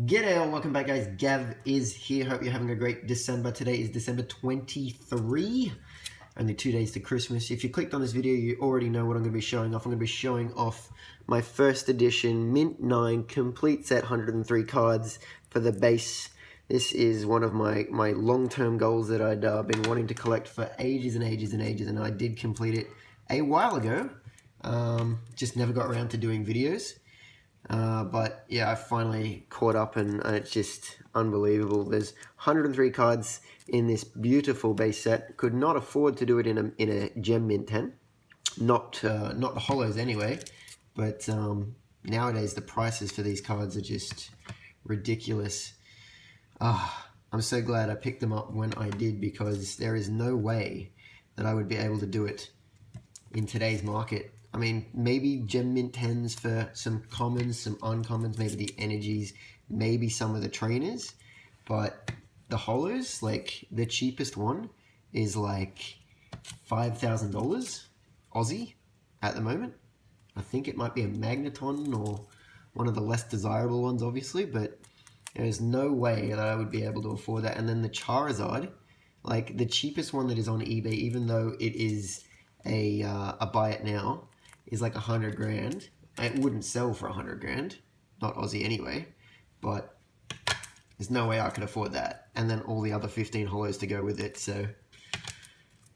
G'day all, welcome back guys, Gav is here, hope you're having a great December. Today is December 23, only 2 days to Christmas. If you clicked on this video, you already know what I'm going to be showing off. I'm going to be showing off my first edition Mint 9 complete set, 103 cards for the base. This is one of my long-term goals that I'd been wanting to collect for ages and ages and ages, and I did complete it a while ago. Just never got around to doing videos. But yeah, I finally caught up and it's just unbelievable. There's 103 cards in this beautiful base set. Could not afford to do it in a gem mint 10. Not the holos anyway, but nowadays the prices for these cards are just ridiculous. I'm so glad I picked them up when I did, because there is no way that I would be able to do it in today's market. I mean, maybe gem mint 10s for some commons, some uncommons, maybe the energies, maybe some of the trainers, but the holos, like the cheapest one is like $5,000 Aussie at the moment. I think it might be a Magneton or one of the less desirable ones, obviously, but there's no way that I would be able to afford that. And then the Charizard, like the cheapest one that is on eBay, even though it is a buy it now, is like 100 grand. It wouldn't sell for 100 grand, not Aussie anyway, but there's no way I could afford that. And then all the other 15 holos to go with it. So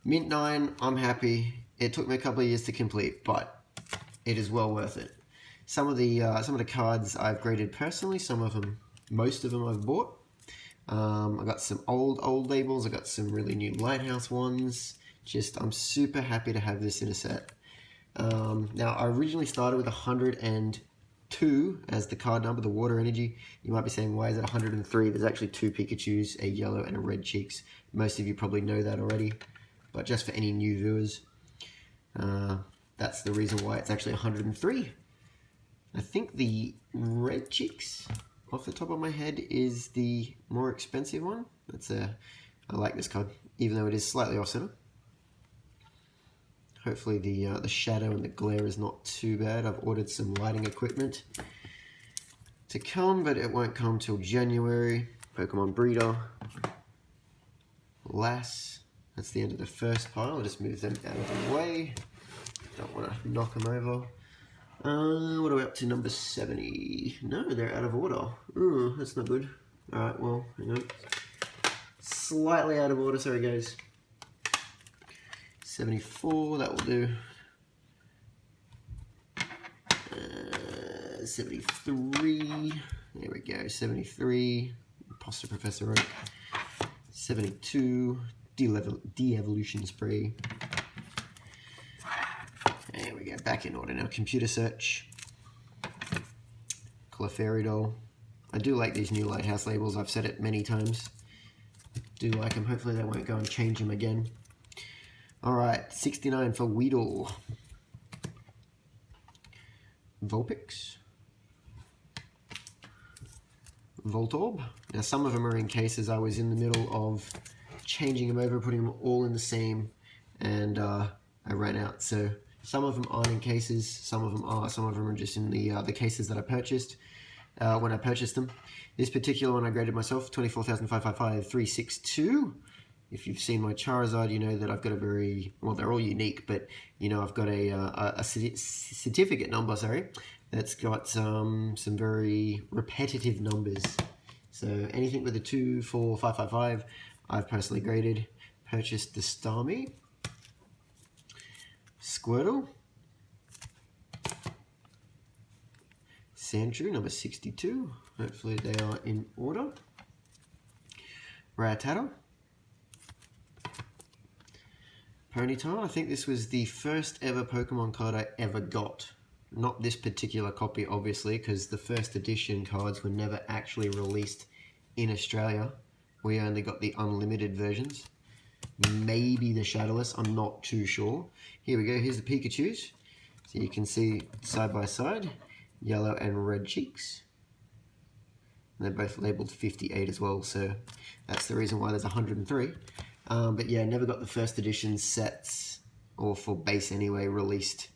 Mint 9, I'm happy. It took me a couple of years to complete, but it is well worth it. Some of the cards I've graded personally. Most of them I've bought. I got some old labels. I got some really new Lighthouse ones. I'm super happy to have this in a set. Now, I originally started with 102 as the card number, the water energy. You might be saying, why is it 103? There's actually 2 Pikachus, a yellow and a red cheeks. Most of you probably know that already, but just for any new viewers, that's the reason why it's actually 103. I think the red cheeks, off the top of my head, is the more expensive one. I like this card, even though it is slightly off-center. Hopefully the shadow and the glare is not too bad. I've ordered some lighting equipment to come, but it won't come till January. Pokemon Breeder. Lass. That's the end of the first pile. I'll just move them out of the way. Don't want to knock them over. What are we up to? Number 70. No, they're out of order. Ooh, that's not good. Alright, well, hang on. Slightly out of order, sorry guys. 74, that will do. 73, there we go, 73, Imposter Professor Oak. 72, de-evolution spray. There we go, back in order now. Computer search. Clefairy doll. I do like these new Lighthouse labels, I've said it many times. Do like them, hopefully they won't go and change them again. Alright, 69 for Weedle. Vulpix. Voltorb. Now some of them are in cases. I was in the middle of changing them over, putting them all in the same, and I ran out. So some of them aren't in cases, some of them are. Some of them are just in the cases that I purchased when I purchased them. This particular one I graded myself, 24,555,362. If you've seen my Charizard, you know that I've got a very, well, they're all unique, but you know I've got a certificate number, sorry, that's got some very repetitive numbers. So anything with a 2, 4, 5, 5, 5, I've personally graded. Purchased the Starmie, Squirtle, Sandshrew, number 62. Hopefully they are in order. Rattata. Ponyta. I think this was the first ever Pokemon card I ever got. Not this particular copy, obviously, because the first edition cards were never actually released in Australia. We only got the unlimited versions. Maybe the Shadowless, I'm not too sure. Here we go, here's the Pikachus. So you can see side by side, yellow and red cheeks. And they're both labeled 58 as well, so that's the reason why there's 103. But yeah, never got the first edition sets, or for base anyway, released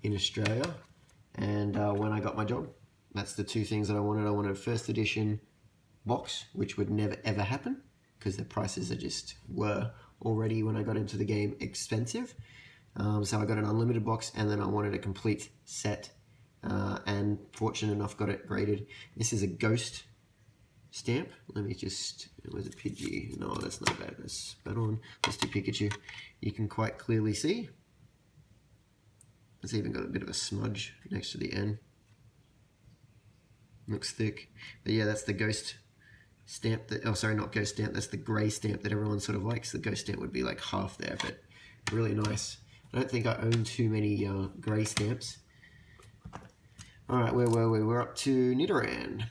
in Australia. And when I got my job, that's the two things that I wanted. I wanted first edition box, which would never ever happen because the prices were already, when I got into the game, expensive. So I got an unlimited box, and then I wanted a complete set, and fortunate enough got it graded. This is a ghost stamp. Let me just, was it Pidgey? No, that's not bad. That's spot on. Let's do Pikachu. You can quite clearly see. It's even got a bit of a smudge next to the N. Looks thick. But yeah, that's the ghost stamp. That, oh, sorry, not ghost stamp. That's the grey stamp that everyone sort of likes. The ghost stamp would be like half there, but really nice. I don't think I own too many grey stamps. Alright, where were we? We're up to Nidoran.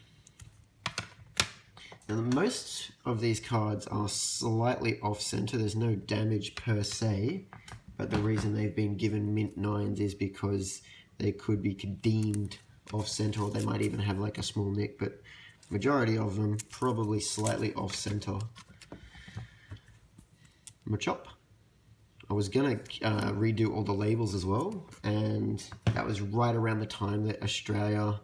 Now, most of these cards are slightly off-center. There's no damage per se, but the reason they've been given mint 9s is because they could be deemed off-center, or they might even have like a small nick, but majority of them probably slightly off-center. Machop. I was going to redo all the labels as well, and that was right around the time that Australia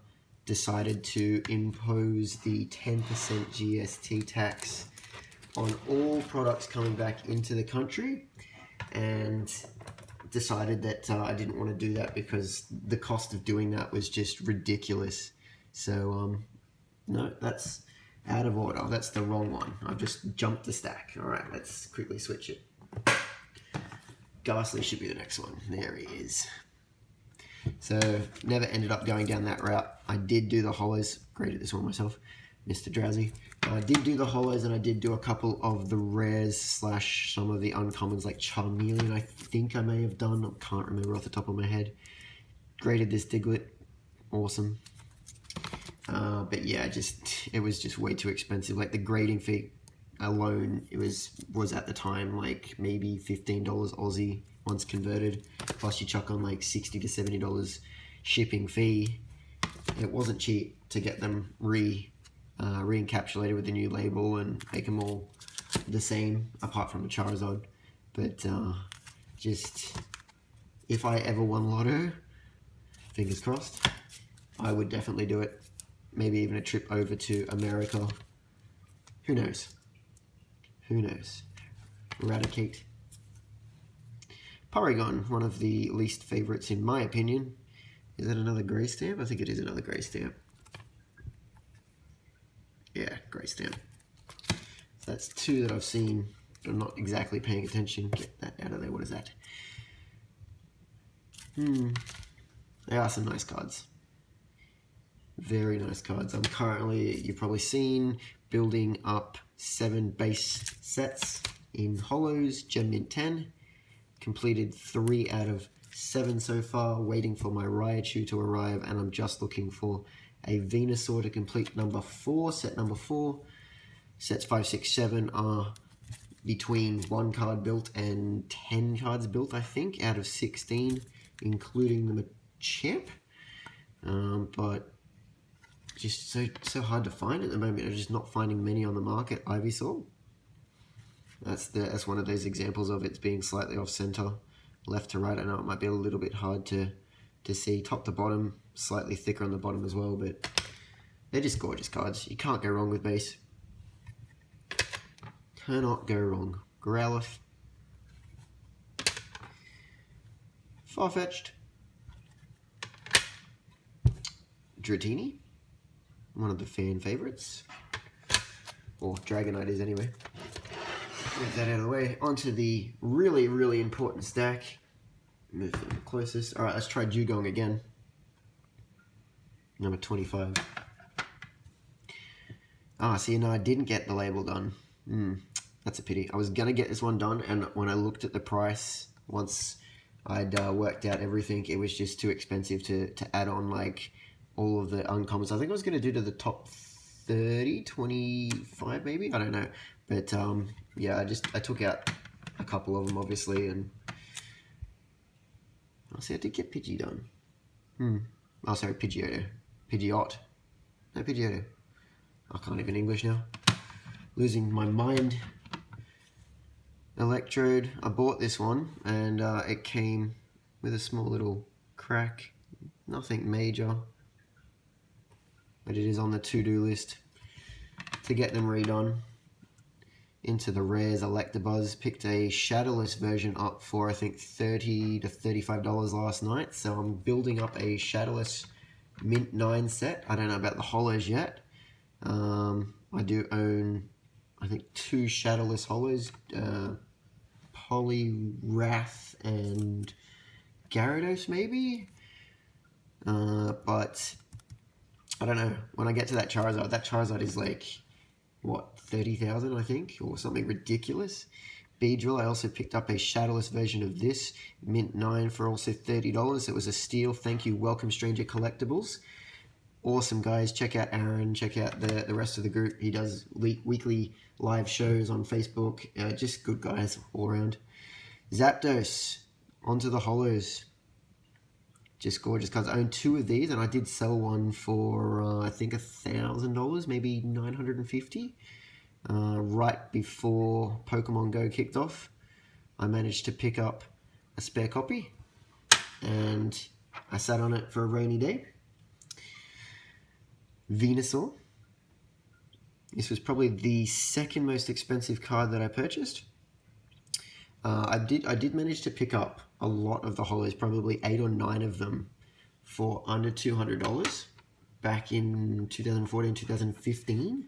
decided to impose the 10% GST tax on all products coming back into the country, and decided that I didn't want to do that because the cost of doing that was just ridiculous. So, no, that's out of order. That's the wrong one. I've just jumped the stack. All right, let's quickly switch it. Ghastly should be the next one. There he is. So, never ended up going down that route. I did do the holos. Graded this one myself. Mr. Drowsy. I did do the holos, and I did do a couple of the rares / some of the uncommons like Charmeleon. I think I may have done. I can't remember off the top of my head. Graded this Diglett. Awesome. But yeah, it was just way too expensive. Like the grading fee alone, it was at the time like maybe $15 Aussie once converted, plus you chuck on like $60 to $70 shipping fee. It wasn't cheap to get them re-encapsulated with the new label and make them all the same, apart from the Charizard. But just, if I ever won Lotto, fingers crossed, I would definitely do it. Maybe even a trip over to America. Who knows? Who knows? Eradicate. Porygon, one of the least favorites in my opinion. Is that another grey stamp? I think it is another grey stamp. Yeah, grey stamp. So that's two that I've seen. I'm not exactly paying attention. Get that out of there. What is that? They are some nice cards. Very nice cards. I'm currently, you've probably seen, building up 7 base sets in Holos, Gem Mint 10. Completed 3 out of 7 so far, waiting for my Raichu to arrive, and I'm just looking for a Venusaur to complete number 4, set number 4. Sets 5, 6, 7 are between 1 card built and 10 cards built, I think, out of 16, including the Machamp. But just so hard to find at the moment. I'm just not finding many on the market. Ivysaur. That's one of those examples of it's being slightly off center, left to right. I know it might be a little bit hard to see top to bottom, slightly thicker on the bottom as well, but they're just gorgeous cards. You can't go wrong with base. Cannot go wrong. Growlithe. Farfetch'd. Dratini. One of the fan favorites. Or Dragonite is anyway. Get that out of the way. Onto the really, really important stack. Move them closest. Alright, let's try Dugong again. Number 25. Ah, see, no, I didn't get the label done. That's a pity. I was going to get this one done, and when I looked at the price, once I'd worked out everything, it was just too expensive to add on, like, all of the uncommons. I think I was going to do to the top 30, 25 maybe? I don't know. But, yeah, I took out a couple of them, obviously, and... I'll see, I did get Pidgey done. Oh, sorry, Pidgeotto. Pidgeot. No, Pidgeotto. I can't even English now. Losing my mind. Electrode. I bought this one, and it came with a small little crack. Nothing major. But it is on the to-do list to get them redone into the rares Electabuzz. Picked a shadowless version up for I think $30 to $35 last night, so I'm building up a shadowless Mint 9 set. I don't know about the holos yet. I do own I think 2 shadowless holos, Poliwrath and Gyarados maybe, but I don't know. When I get to that Charizard is like, what, 30,000 I think, or something ridiculous. Beedrill, I also picked up a shadowless version of this, Mint 9 for also $30. It was a steal. Thank you, Welcome Stranger Collectibles. Awesome guys. Check out Aaron, check out the rest of the group. He does weekly live shows on Facebook. Just good guys all around. Zapdos, onto the holos. Just gorgeous cards. I own 2 of these, and I did sell one for I think $1,000, maybe $950. Right before Pokemon Go kicked off, I managed to pick up a spare copy, and I sat on it for a rainy day. Venusaur. This was probably the second most expensive card that I purchased. I did manage to pick up a lot of the holos, probably 8 or 9 of them, for under $200 back in 2014, 2015,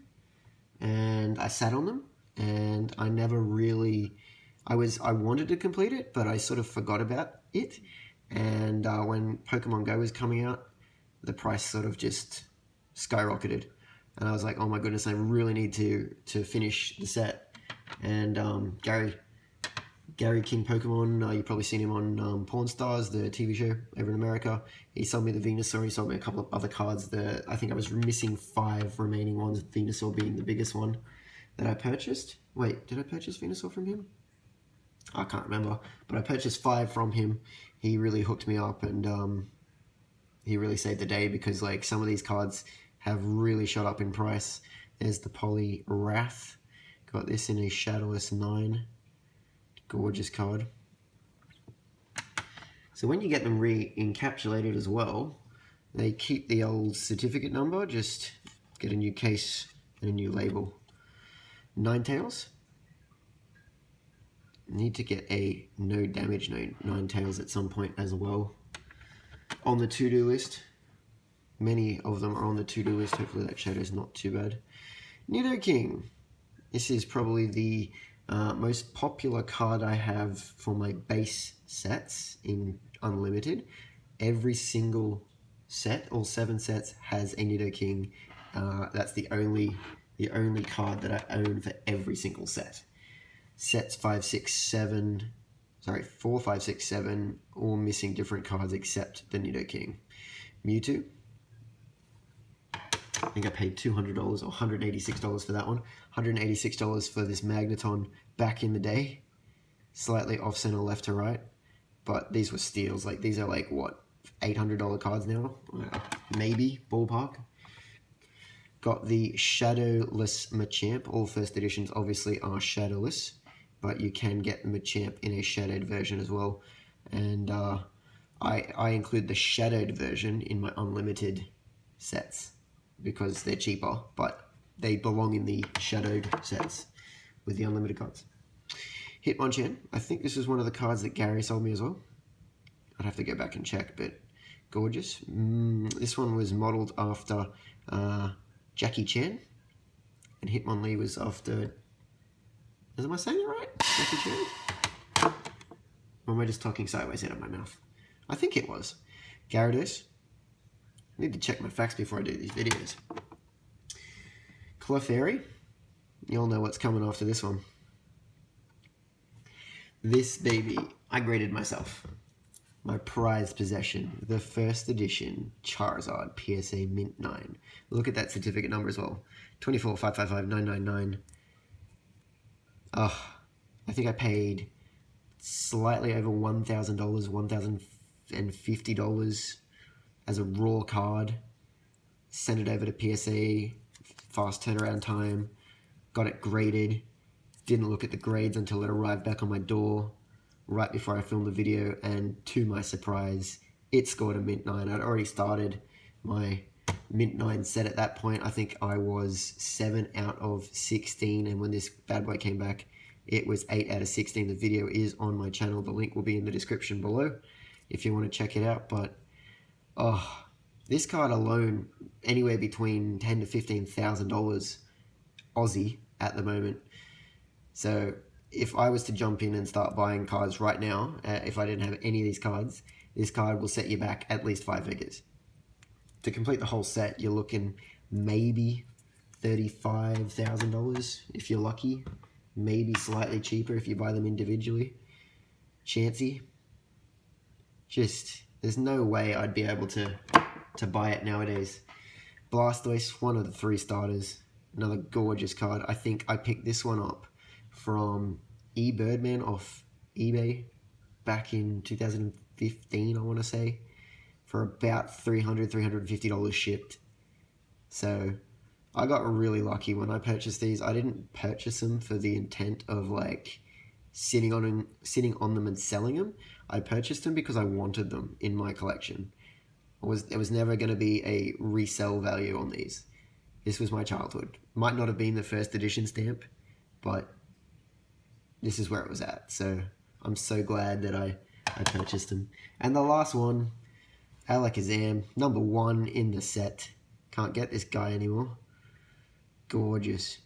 and I sat on them, and I never really, I wanted to complete it, but I sort of forgot about it, and when Pokemon Go was coming out, the price sort of just skyrocketed, and I was like, oh my goodness, I really need to finish the set. And Gary King Pokemon, you've probably seen him on Pawn Stars, the TV show over in America. He sold me the Venusaur, he sold me a couple of other cards. I think I was missing 5 remaining ones, Venusaur being the biggest one that I purchased. Wait, did I purchase Venusaur from him? I can't remember, but I purchased 5 from him. He really hooked me up, and he really saved the day, because like some of these cards have really shot up in price. There's the Poliwrath. Got this in a shadowless 9. Gorgeous card. So when you get them re-encapsulated as well, they keep the old certificate number, just get a new case and a new label. Ninetales. Need to get a no damage Ninetales at some point as well. On the to-do list. Many of them are on the to-do list. Hopefully that shadow's not too bad. Nidoking. This is probably the most popular card I have for my base sets in Unlimited. Every single set, all 7 sets, has a Nidoking. That's the only card that I own for every single set. Sets 5, 6, 7, sorry, 4, 5, 6, 7, all missing different cards except the Nidoking. Mewtwo. I think I paid $200 or $186 for that one. $186 for this Magneton back in the day. Slightly off center left to right. But these were steals. Like, these are like, what, $800 cards now? Maybe, ballpark. Got the Shadowless Machamp. All first editions obviously are shadowless, but you can get Machamp in a shadowed version as well. And I include the shadowed version in my Unlimited sets, because they're cheaper, but they belong in the shadowed sets with the Unlimited cards. Hitmonchan. I think this is one of the cards that Gary sold me as well. I'd have to go back and check, but gorgeous. This one was modeled after Jackie Chan, and Hitmonlee was after... Am I saying it right? Jackie Chan? Or am I just talking sideways out of my mouth? I think it was. Gyarados. I need to check my facts before I do these videos. Clefairy. You all know what's coming after this one. This baby, I graded myself. My prized possession, the first edition Charizard PSA Mint 9. Look at that certificate number as well. 24555999. I think I paid slightly over $1,000, $1,050 as a raw card. Sent it over to PSA, fast turnaround time. Got it graded. Didn't look at the grades until it arrived back on my door right before I filmed the video, and to my surprise, it scored a Mint 9. I'd already started my mint 9 set at that point. I think I was 7 out of 16, and when this bad boy came back, it was 8 out of 16. The video is on my channel. The link will be in the description below if you want to check it out. But oh, this card alone, anywhere between $10,000 to $15,000 Aussie at the moment. So if I was to jump in and start buying cards right now, if I didn't have any of these cards, this card will set you back at least 5 figures. To complete the whole set, you're looking maybe $35,000 if you're lucky. Maybe slightly cheaper if you buy them individually. Chancy. Just, there's no way I'd be able to buy it nowadays. Blastoise, one of the 3 starters. Another gorgeous card. I think I picked this one up from eBirdman off eBay back in 2015, I want to say, for about $300, $350 shipped. So I got really lucky when I purchased these. I didn't purchase them for the intent of like sitting on them and selling them. I purchased them because I wanted them in my collection. There was never going to be a resell value on these. This was my childhood. Might not have been the first edition stamp, but this is where it was at. So I'm so glad that I purchased them. And the last one, Alakazam, number 1 in the set. Can't get this guy anymore. Gorgeous.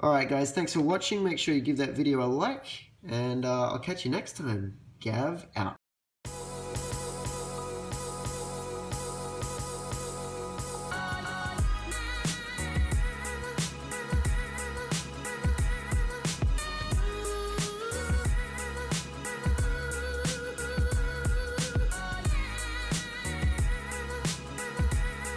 Alright guys, thanks for watching. Make sure you give that video a like, and I'll catch you next time. Gav out.